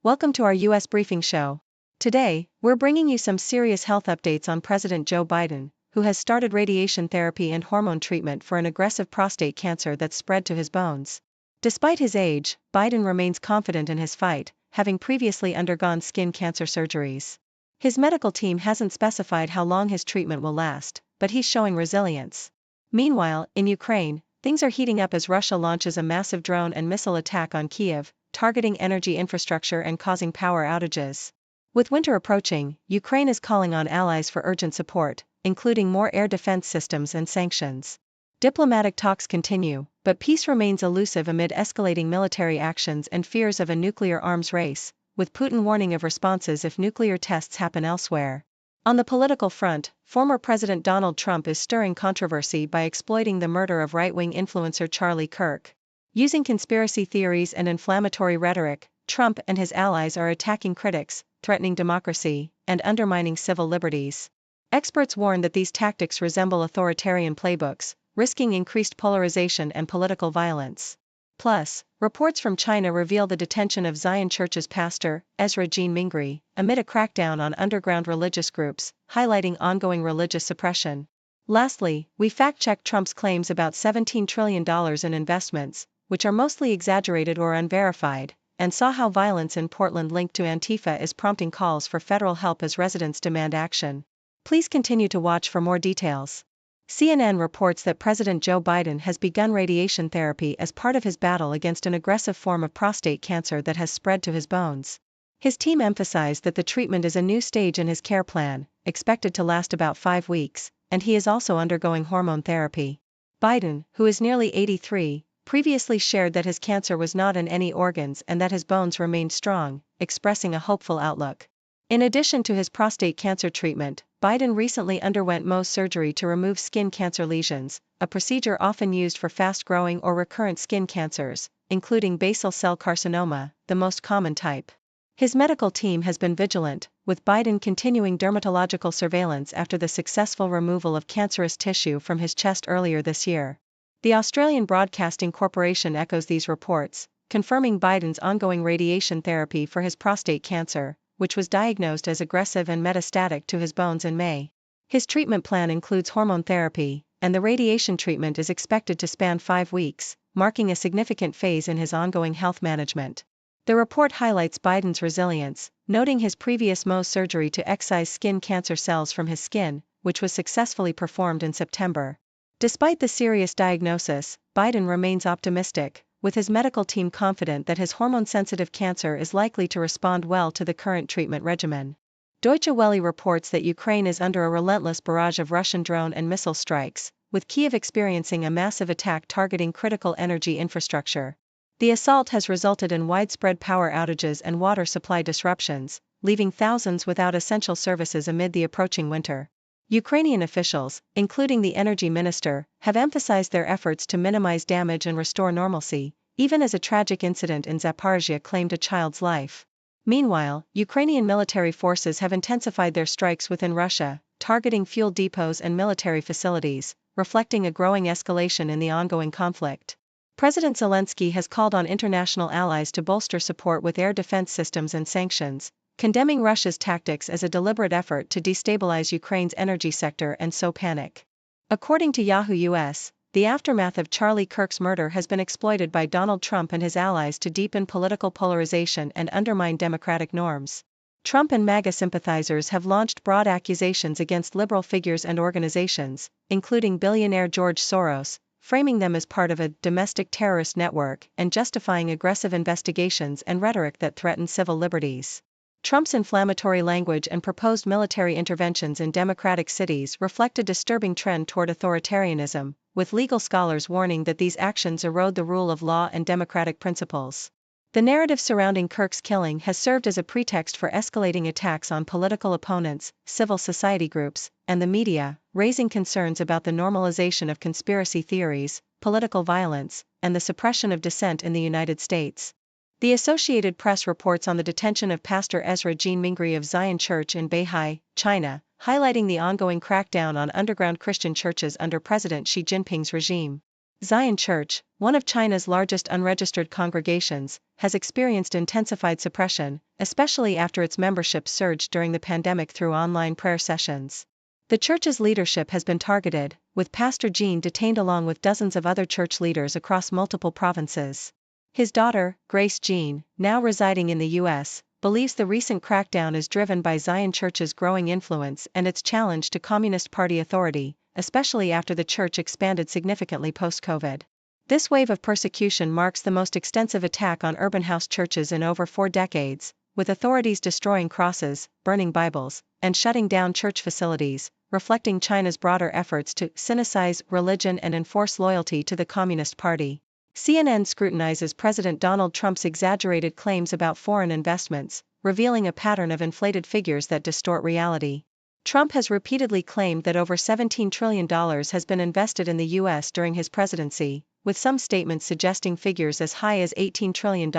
Welcome to our U.S. briefing show. Today, we're bringing you some serious health updates on President Joe Biden, who has started radiation therapy and hormone treatment for an aggressive prostate cancer that's spread to his bones. Despite his age, Biden remains confident in his fight, having previously undergone skin cancer surgeries. His medical team hasn't specified how long his treatment will last, but he's showing resilience. Meanwhile, in Ukraine, things are heating up as Russia launches a massive drone and missile attack on Kyiv, targeting energy infrastructure and causing power outages. With winter approaching, Ukraine is calling on allies for urgent support, including more air defense systems and sanctions. Diplomatic talks continue, but peace remains elusive amid escalating military actions and fears of a nuclear arms race, with Putin warning of responses if nuclear tests happen elsewhere. On the political front, former President Donald Trump is stirring controversy by exploiting the murder of right-wing influencer Charlie Kirk. Using conspiracy theories and inflammatory rhetoric, Trump and his allies are attacking critics, threatening democracy, and undermining civil liberties. Experts warn that these tactics resemble authoritarian playbooks, risking increased polarization and political violence. Plus, reports from China reveal the detention of Zion Church's pastor, Ezra Mingri, amid a crackdown on underground religious groups, highlighting ongoing religious suppression. Lastly, we fact-checked Trump's claims about $17 trillion in investments, which are mostly exaggerated or unverified, and saw how violence in Portland linked to Antifa is prompting calls for federal help as residents demand action. Please continue to watch for more details. CNN reports that President Joe Biden has begun radiation therapy as part of his battle against an aggressive form of prostate cancer that has spread to his bones. His team emphasized that the treatment is a new stage in his care plan, expected to last about 5 weeks, and he is also undergoing hormone therapy. Biden, who is nearly 83, previously shared that his cancer was not in any organs and that his bones remained strong, expressing a hopeful outlook. In addition to his prostate cancer treatment, Biden recently underwent Mohs surgery to remove skin cancer lesions, a procedure often used for fast-growing or recurrent skin cancers, including basal cell carcinoma, the most common type. His medical team has been vigilant, with Biden continuing dermatological surveillance after the successful removal of cancerous tissue from his chest earlier this year. The Australian Broadcasting Corporation echoes these reports, confirming Biden's ongoing radiation therapy for his prostate cancer, which was diagnosed as aggressive and metastatic to his bones in May. His treatment plan includes hormone therapy, and the radiation treatment is expected to span 5 weeks, marking a significant phase in his ongoing health management. The report highlights Biden's resilience, noting his previous Mohs surgery to excise skin cancer cells from his skin, which was successfully performed in September. Despite the serious diagnosis, Biden remains optimistic, with his medical team confident that his hormone-sensitive cancer is likely to respond well to the current treatment regimen. Deutsche Welle reports that Ukraine is under a relentless barrage of Russian drone and missile strikes, with Kyiv experiencing a massive attack targeting critical energy infrastructure. The assault has resulted in widespread power outages and water supply disruptions, leaving thousands without essential services amid the approaching winter. Ukrainian officials, including the energy minister, have emphasized their efforts to minimize damage and restore normalcy, even as a tragic incident in Zaporizhzhia claimed a child's life. Meanwhile, Ukrainian military forces have intensified their strikes within Russia, targeting fuel depots and military facilities, reflecting a growing escalation in the ongoing conflict. President Zelensky has called on international allies to bolster support with air defense systems and sanctions, condemning Russia's tactics as a deliberate effort to destabilize Ukraine's energy sector and sow panic. According to Yahoo US, the aftermath of Charlie Kirk's murder has been exploited by Donald Trump and his allies to deepen political polarization and undermine democratic norms. Trump and MAGA sympathizers have launched broad accusations against liberal figures and organizations, including billionaire George Soros, framing them as part of a domestic terrorist network and justifying aggressive investigations and rhetoric that threaten civil liberties. Trump's inflammatory language and proposed military interventions in democratic cities reflect a disturbing trend toward authoritarianism, with legal scholars warning that these actions erode the rule of law and democratic principles. The narrative surrounding Kirk's killing has served as a pretext for escalating attacks on political opponents, civil society groups, and the media, raising concerns about the normalization of conspiracy theories, political violence, and the suppression of dissent in the United States. The Associated Press reports on the detention of Pastor Ezra Mingri of Zion Church in Beihai, China, highlighting the ongoing crackdown on underground Christian churches under President Xi Jinping's regime. Zion Church, one of China's largest unregistered congregations, has experienced intensified suppression, especially after its membership surged during the pandemic through online prayer sessions. The church's leadership has been targeted, with Pastor Jean detained along with dozens of other church leaders across multiple provinces. His daughter, Grace Jean, now residing in the U.S., believes the recent crackdown is driven by Zion Church's growing influence and its challenge to Communist Party authority, especially after the church expanded significantly post-COVID. This wave of persecution marks the most extensive attack on urban house churches in over 4 decades, with authorities destroying crosses, burning Bibles, and shutting down church facilities, reflecting China's broader efforts to sinicize religion and enforce loyalty to the Communist Party. CNN scrutinizes President Donald Trump's exaggerated claims about foreign investments, revealing a pattern of inflated figures that distort reality. Trump has repeatedly claimed that over $17 trillion has been invested in the U.S. during his presidency, with some statements suggesting figures as high as $18 trillion,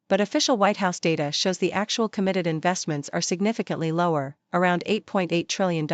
but official White House data shows the actual committed investments are significantly lower, around $8.8 trillion.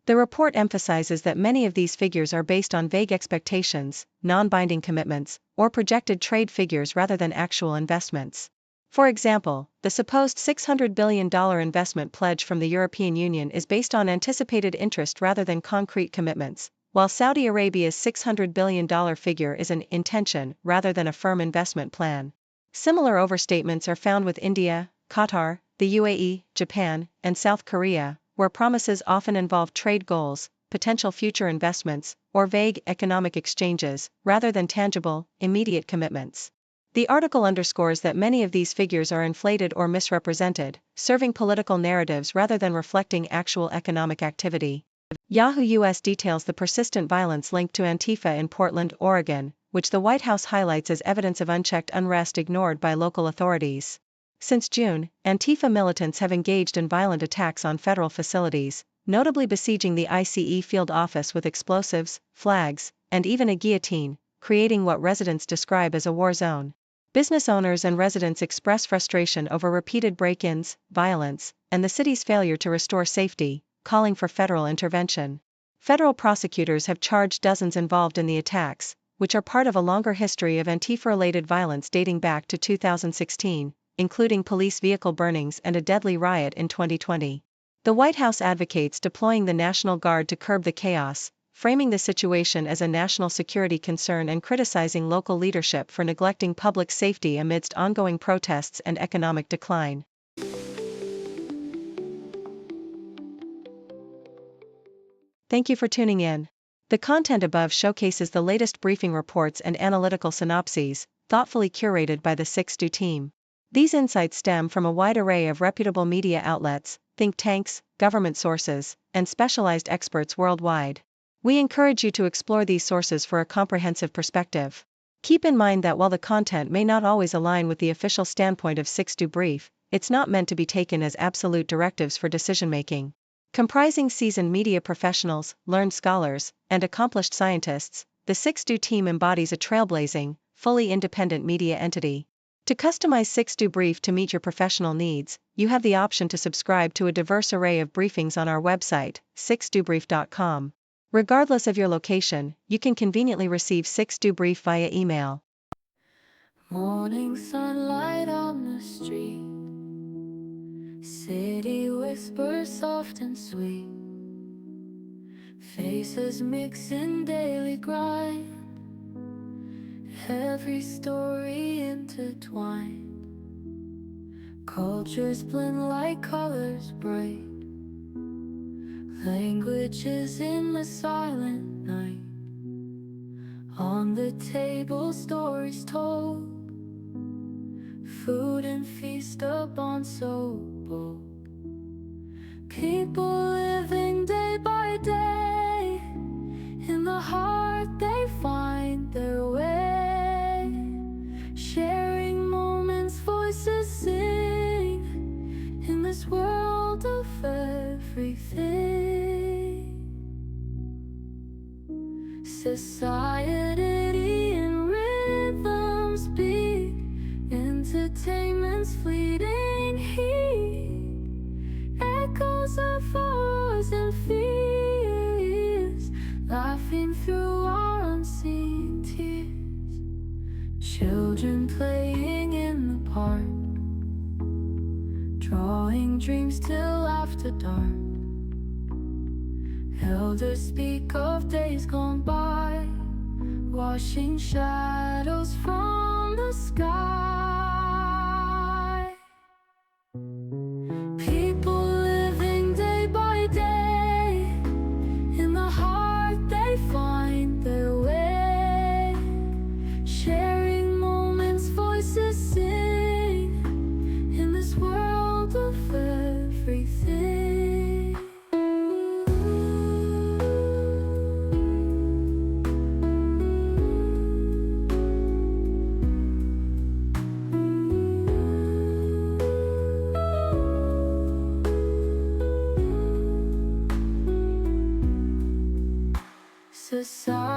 The report emphasizes that many of these figures are based on vague expectations, non-binding commitments, or projected trade figures rather than actual investments. For example, the supposed $600 billion investment pledge from the European Union is based on anticipated interest rather than concrete commitments, while Saudi Arabia's $600 billion figure is an intention rather than a firm investment plan. Similar overstatements are found with India, Qatar, the UAE, Japan, and South Korea, where promises often involve trade goals, potential future investments, or vague economic exchanges, rather than tangible, immediate commitments. The article underscores that many of these figures are inflated or misrepresented, serving political narratives rather than reflecting actual economic activity. Yahoo US details the persistent violence linked to Antifa in Portland, Oregon, which the White House highlights as evidence of unchecked unrest ignored by local authorities. Since June, Antifa militants have engaged in violent attacks on federal facilities, notably besieging the ICE field office with explosives, flags, and even a guillotine, creating what residents describe as a war zone. Business owners and residents express frustration over repeated break-ins, violence, and the city's failure to restore safety, calling for federal intervention. Federal prosecutors have charged dozens involved in the attacks, which are part of a longer history of Antifa-related violence dating back to 2016, including police vehicle burnings and a deadly riot in 2020. The White House advocates deploying the National Guard to curb the chaos, framing the situation as a national security concern and criticizing local leadership for neglecting public safety amidst ongoing protests and economic decline. Thank you for tuning in. The content above showcases the latest briefing reports and analytical synopses, thoughtfully curated by the 6Do team. These insights stem from a wide array of reputable media outlets, think tanks, government sources, and specialized experts worldwide. We encourage you to explore these sources for a comprehensive perspective. Keep in mind that while the content may not always align with the official standpoint of 6Do Brief, it's not meant to be taken as absolute directives for decision-making. Comprising seasoned media professionals, learned scholars, and accomplished scientists, the 6Do team embodies a trailblazing, fully independent media entity. To customize 6Do Brief to meet your professional needs, you have the option to subscribe to a diverse array of briefings on our website, 6dobrief.com. Regardless of your location, you can conveniently receive 6Do Brief via email. Morning sunlight on the street, city whispers soft and sweet, faces mix in daily grind, every story intertwined, cultures blend like colors bright, languages in the silent night, on the table stories told, food and feast upon so bold, people living day by day, in the heart they find their way, sharing moments, voices sing, in this world of everything. Society in rhythms beat, entertainment's fleeting heat, echoes of wars and fears, laughing through our unseen dreams till after dark. Elders speak of days gone by, washing shadows from the sky. People living day by day, in the heart they find their way, sharing moments, voices sing, in this world of everything. Society